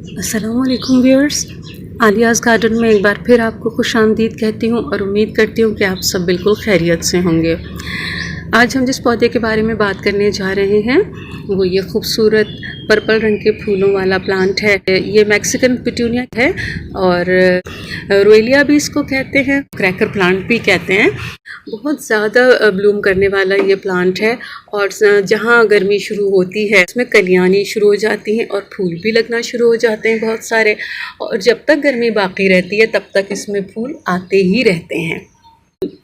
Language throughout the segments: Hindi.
अस्सलामुअलैकुम व्यूअर्स, आलियाज़ गार्डन में एक बार फिर आपको खुशामदीद कहती हूँ और उम्मीद करती हूँ कि आप सब बिल्कुल खैरियत से होंगे। आज हम जिस पौधे के बारे में बात करने जा रहे हैं वो ये खूबसूरत पर्पल रंग के फूलों वाला प्लांट है। ये मैक्सिकन पिटूनिया है और रोएलिया भी इसको कहते हैं, क्रैकर प्लांट भी कहते हैं। बहुत ज़्यादा ब्लूम करने वाला ये प्लांट है और जहाँ गर्मी शुरू होती है इसमें कलियाँ आनी शुरू हो जाती हैं और फूल भी लगना शुरू हो जाते हैं बहुत सारे, और जब तक गर्मी बाकी रहती है तब तक इसमें फूल आते ही रहते हैं।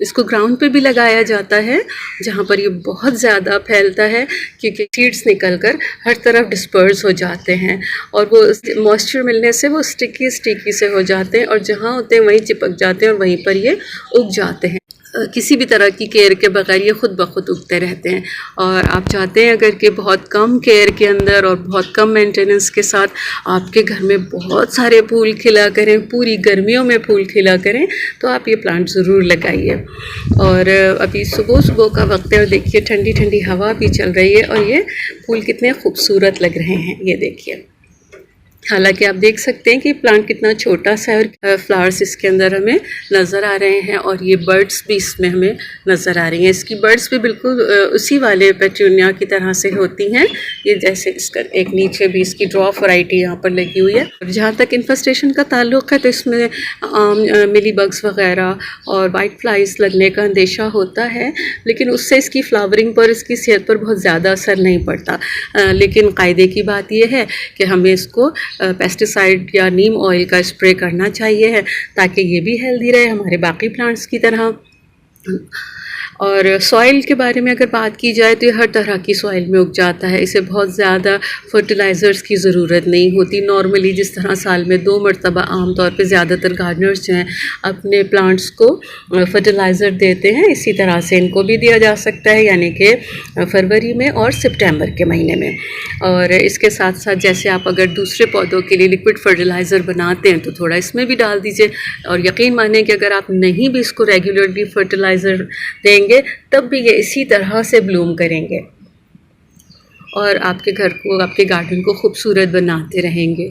इसको ग्राउंड पे भी लगाया जाता है जहाँ पर ये बहुत ज़्यादा फैलता है क्योंकि सीड्स निकलकर हर तरफ डिस्पर्स हो जाते हैं और वो मॉइस्चर मिलने से वो स्टिकी से हो जाते हैं और जहाँ होते हैं वहीं चिपक जाते हैं और वहीं पर ये उग जाते हैं। किसी भी तरह की केयर के बगैर ये खुद ब खुद उगते रहते हैं। और आप चाहते हैं अगर कि बहुत कम केयर के अंदर और बहुत कम मेंटेनेंस के साथ आपके घर में बहुत सारे फूल खिला करें, पूरी गर्मियों में फूल खिला करें, तो आप ये प्लांट ज़रूर लगाइए। और अभी सुबह सुबह का वक्त है और देखिए ठंडी ठंडी हवा भी चल रही है और ये फूल कितने खूबसूरत लग रहे हैं, ये देखिए। हालांकि आप देख सकते हैं कि प्लांट कितना छोटा सा है और फ्लावर्स इसके अंदर हमें नज़र आ रहे हैं और ये बर्ड्स भी इसमें हमें नज़र आ रही हैं। इसकी बर्ड्स भी बिल्कुल उसी वाले पेटूनिया की तरह से होती हैं। ये जैसे इसका एक नीचे भी इसकी ड्रॉप वैरायटी यहाँ पर लगी हुई है। जहाँ तक इन्फेस्टेशन का ताल्लुक़ है तो इसमें मिली बग्स वगैरह और वाइट फ्लाइज लगने का अंदेशा होता है, लेकिन उससे इसकी फ्लावरिंग पर, इसकी सेहत पर बहुत ज़्यादा असर नहीं पड़ता। लेकिन कायदे की बात यह है कि हमें इसको पेस्टिसाइड या नीम ऑयल का स्प्रे करना चाहिए है ताकि ये भी हेल्दी रहे हमारे बाकी प्लांट्स की तरह। और सॉइल के बारे में अगर बात की जाए तो ये हर तरह की सॉइल में उग जाता है। इसे बहुत ज़्यादा फर्टिलाइज़र्स की ज़रूरत नहीं होती। नॉर्मली जिस तरह साल में 2 मरतबा आम तौर पे ज़्यादातर गार्डनर्स जो हैं अपने प्लांट्स को फर्टिलाइज़र देते हैं, इसी तरह से इनको भी दिया जा सकता है, यानी कि फरवरी में और सितंबर के महीने में। और इसके साथ साथ जैसे आप अगर दूसरे पौधों के लिए लिक्विड फर्टिलाइज़र बनाते हैं तो थोड़ा इसमें भी डाल दीजिए। और यकीन मानें कि अगर आप नहीं भी इसको रेगुलरली फर्टिलाइज़र देंगे तब भी ये इसी तरह से ब्लूम करेंगे और आपके घर को, आपके गार्डन को खूबसूरत बनाते रहेंगे।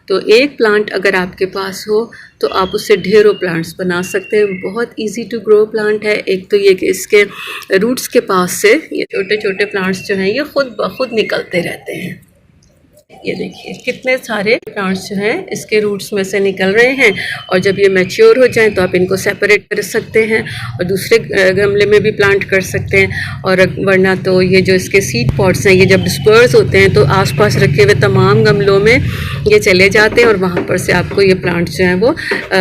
तो एक प्लांट अगर आपके पास हो तो आप उससे ढेरों प्लांट्स बना सकते हैं। बहुत इजी टू ग्रो प्लांट है। एक तो ये कि इसके रूट्स के पास से ये छोटे छोटे प्लांट्स जो हैं ये खुद ब खुद निकलते रहते हैं। ये देखिए कितने सारे प्लांट्स जो हैं इसके रूट्स में से निकल रहे हैं और जब ये मैच्योर हो जाएं तो आप इनको सेपरेट कर सकते हैं और दूसरे गमले में भी प्लांट कर सकते हैं। और वरना तो ये जो इसके सीड पॉट्स हैं ये जब डिस्पर्स होते हैं तो आसपास रखे हुए तमाम गमलों में ये चले जाते हैं और वहाँ पर से आपको ये प्लांट्स जो हैं वो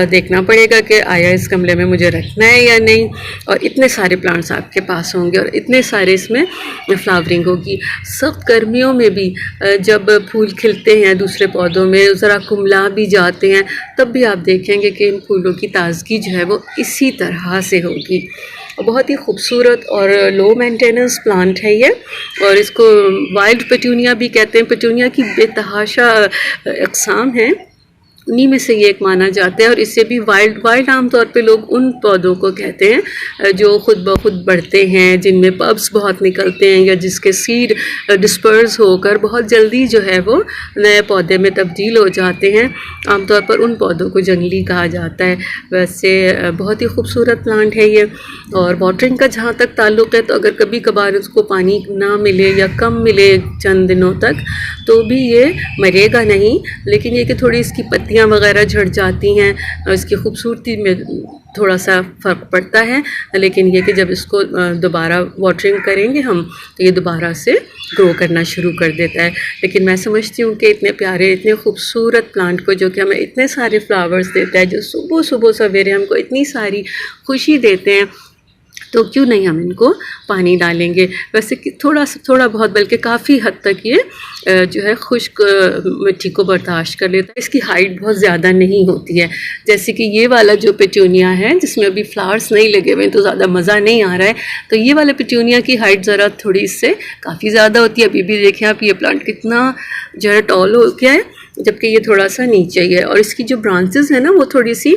देखना पड़ेगा कि आया इस गमले में मुझे रखना है या नहीं। और इतने सारे प्लांट्स आपके पास होंगे और इतने सारे इसमें फ्लावरिंग होगी। सख्त गर्मियों में भी जब फूल खिलते हैं दूसरे पौधों में, ज़रा कुमला भी जाते हैं, तब भी आप देखेंगे कि इन फूलों की ताज़गी जो है वो इसी तरह से होगी। बहुत ही खूबसूरत और लो मेंटेनेंस प्लांट है ये और इसको वाइल्ड पेटूनिया भी कहते हैं। पेटूनिया की बेतहाशा अक़साम हैं, उन्हीं में से ये एक माना जाता है। और इससे भी वाइल्ड आमतौर पे लोग उन पौधों को कहते हैं जो खुद ब खुद बढ़ते हैं, जिनमें पब्स बहुत निकलते हैं या जिसके सीड डिस्पर्स होकर बहुत जल्दी जो है वो नए पौधे में तब्दील हो जाते हैं। आमतौर पर उन पौधों को जंगली कहा जाता है। वैसे बहुत ही खूबसूरत प्लांट है ये। और वाटरिंग का जहाँ तक ताल्लुक़ है तो अगर कभी कभार उसको पानी ना मिले या कम मिले चंद दिनों तक तो भी ये मरेगा नहीं, लेकिन ये कि थोड़ी इसकी पत्तियाँ वगैरह झड़ जाती हैं और इसकी खूबसूरती में थोड़ा सा फ़र्क पड़ता है। लेकिन ये कि जब इसको दोबारा वाटरिंग करेंगे हम तो ये दोबारा से ग्रो करना शुरू कर देता है। लेकिन मैं समझती हूँ कि इतने प्यारे, इतने खूबसूरत प्लांट को जो कि हमें इतने सारे फ्लावर्स देता है, जो सुबह सुबह सवेरे हमको इतनी सारी खुशी देते हैं, तो क्यों नहीं हम इनको पानी डालेंगे। वैसे कि थोड़ा बहुत बल्कि काफ़ी हद तक ये जो है खुश्क मिट्टी को बर्दाश्त कर लेता है। इसकी हाइट बहुत ज़्यादा नहीं होती है। जैसे कि ये वाला जो पेटूनिया है जिसमें अभी फ्लावर्स नहीं लगे हुए हैं तो ज़्यादा मज़ा नहीं आ रहा है, तो ये वाले पेटूनिया की हाइट ज़रा थोड़ी इससे काफ़ी ज़्यादा होती है। अभी भी देखें आप, ये प्लांट कितना जो है टॉल हो गया है, जबकि ये थोड़ा सा नीचे ही है। और इसकी जो ब्रांचेस है ना वो थोड़ी सी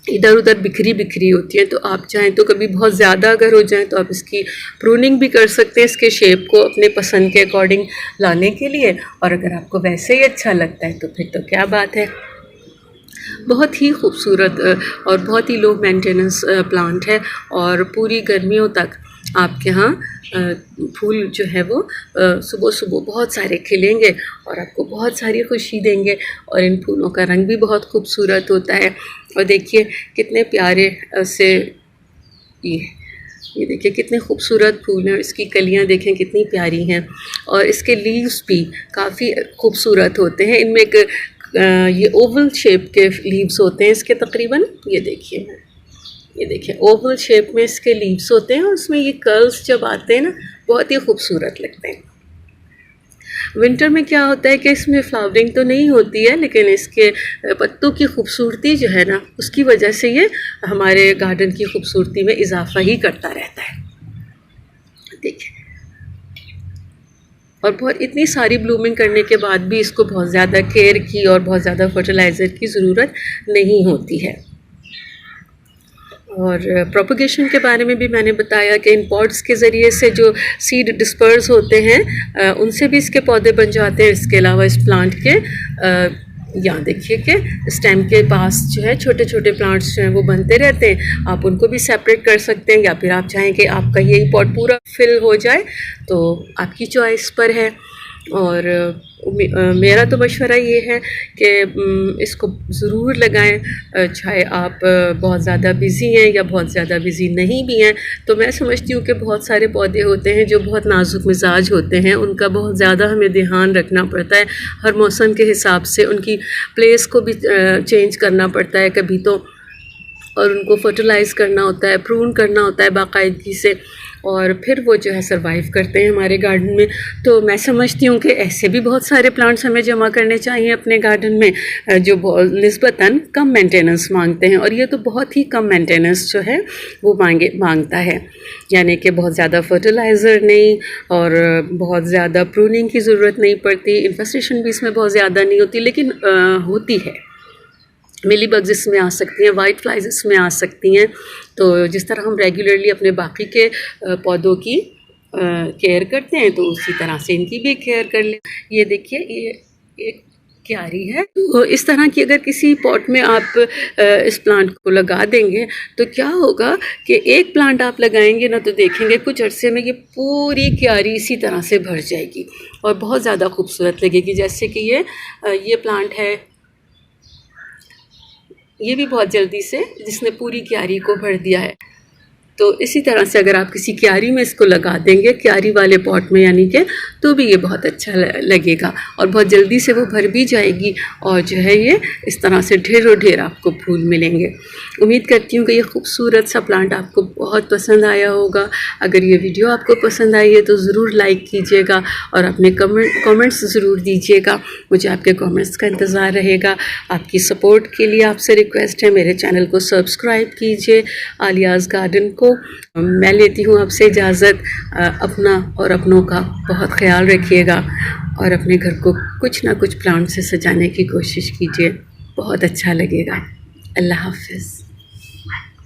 इधर उधर बिखरी बिखरी होती हैं, तो आप चाहें तो कभी बहुत ज़्यादा अगर हो जाए तो आप इसकी प्रूनिंग भी कर सकते हैं, इसके शेप को अपने पसंद के अकॉर्डिंग लाने के लिए। और अगर आपको वैसे ही अच्छा लगता है तो फिर तो क्या बात है। बहुत ही खूबसूरत और बहुत ही लो मेंटेनेंस प्लांट है, और पूरी गर्मियों तक आपके यहाँ फूल जो है वो सुबह सुबह बहुत सारे खिलेंगे और आपको बहुत सारी खुशी देंगे। और इन फूलों का रंग भी बहुत खूबसूरत होता है। और देखिए कितने प्यारे से ये देखिए कितने खूबसूरत फूल हैं, इसकी कलियां देखें कितनी प्यारी हैं, और इसके लीव्स भी काफ़ी खूबसूरत होते हैं। इनमें एक ये ओवल शेप के लीव्स होते हैं इसके तकरीबन, ये देखिए ओवल शेप में इसके लीव्स होते हैं, और उसमें ये कर्ल्स जब आते हैं ना बहुत ही खूबसूरत लगते हैं। विंटर में क्या होता है कि इसमें फ्लावरिंग तो नहीं होती है, लेकिन इसके पत्तों की खूबसूरती जो है ना उसकी वजह से ये हमारे गार्डन की खूबसूरती में इजाफा ही करता रहता है। देखिए, और बहुत इतनी सारी ब्लूमिंग करने के बाद भी इसको बहुत ज़्यादा केयर की और बहुत ज़्यादा फर्टिलाइज़र की ज़रूरत नहीं होती है। और प्रोपगेशन के बारे में भी मैंने बताया कि इन पॉड्स के ज़रिए से जो सीड डिस्पर्स होते हैं उनसे भी इसके पौधे बन जाते हैं। इसके अलावा इस प्लांट के यहाँ देखिए कि स्टेम के पास जो है छोटे छोटे प्लांट्स जो हैं वो बनते रहते हैं, आप उनको भी सेपरेट कर सकते हैं, या फिर आप चाहें कि आपका यही पॉट पूरा फिल हो जाए तो आपकी चॉइस पर है। और मेरा तो मशवरा ये है कि इसको ज़रूर लगाएं, चाहे आप बहुत ज़्यादा बिज़ी हैं या बहुत ज़्यादा बिज़ी नहीं भी हैं। तो मैं समझती हूँ कि बहुत सारे पौधे होते हैं जो बहुत नाजुक मिजाज होते हैं, उनका बहुत ज़्यादा हमें ध्यान रखना पड़ता है, हर मौसम के हिसाब से उनकी प्लेस को भी चेंज करना पड़ता है कभी तो, और उनको फर्टिलाइज़ करना होता है, प्रून करना होता है बाकायदगी से, और फिर वो जो है सरवाइव करते हैं हमारे गार्डन में। तो मैं समझती हूँ कि ऐसे भी बहुत सारे प्लांट्स हमें जमा करने चाहिए अपने गार्डन में जो निस्बतन कम मेंटेनेंस मांगते हैं, और ये तो बहुत ही कम मेंटेनेंस जो है वो मांगता है, यानी कि बहुत ज़्यादा फर्टिलाइज़र नहीं और बहुत ज़्यादा प्रूनिंग की ज़रूरत नहीं पड़ती, इन्फेस्टेशन भी इसमें बहुत ज़्यादा नहीं होती, लेकिन होती है। मिली बग्स इसमें आ सकती हैं, वाइट फ्लाइज इसमें आ सकती हैं। तो जिस तरह हम रेगुलरली अपने बाकी के पौधों की केयर करते हैं तो उसी तरह से इनकी भी केयर कर लें। ये देखिए ये एक क्यारी है, तो इस तरह की अगर किसी पॉट में आप इस प्लांट को लगा देंगे तो क्या होगा कि एक प्लांट आप लगाएंगे ना तो देखेंगे कुछ अरसे में ये पूरी क्यारी इसी तरह से भर जाएगी और बहुत ज़्यादा खूबसूरत लगेगी। जैसे कि ये प्लांट है, ये भी बहुत जल्दी से जिसने पूरी क्यारी को भर दिया है। तो इसी तरह से अगर आप किसी क्यारी में इसको लगा देंगे, क्यारी वाले पॉट में यानी कि, तो भी ये बहुत अच्छा लगेगा और बहुत जल्दी से वो भर भी जाएगी और जो है ये इस तरह से ढेरों ढेर आपको फूल मिलेंगे। उम्मीद करती हूँ कि ये खूबसूरत सा प्लांट आपको बहुत पसंद आया होगा। अगर ये वीडियो आपको पसंद आई है तो ज़रूर लाइक कीजिएगा और अपने कमेंट्स ज़रूर दीजिएगा। मुझे आपके कमेंट्स का इंतज़ार रहेगा। आपकी सपोर्ट के लिए आपसे रिक्वेस्ट है मेरे चैनल को सब्सक्राइब कीजिए। आलियाज़ गार्डन को मैं लेती हूँ आपसे इजाज़त। अपना और अपनों का बहुत ख्याल रखिएगा और अपने घर को कुछ ना कुछ प्लांट से सजाने की कोशिश कीजिए, बहुत अच्छा लगेगा। अल्लाह हाफ़िज़।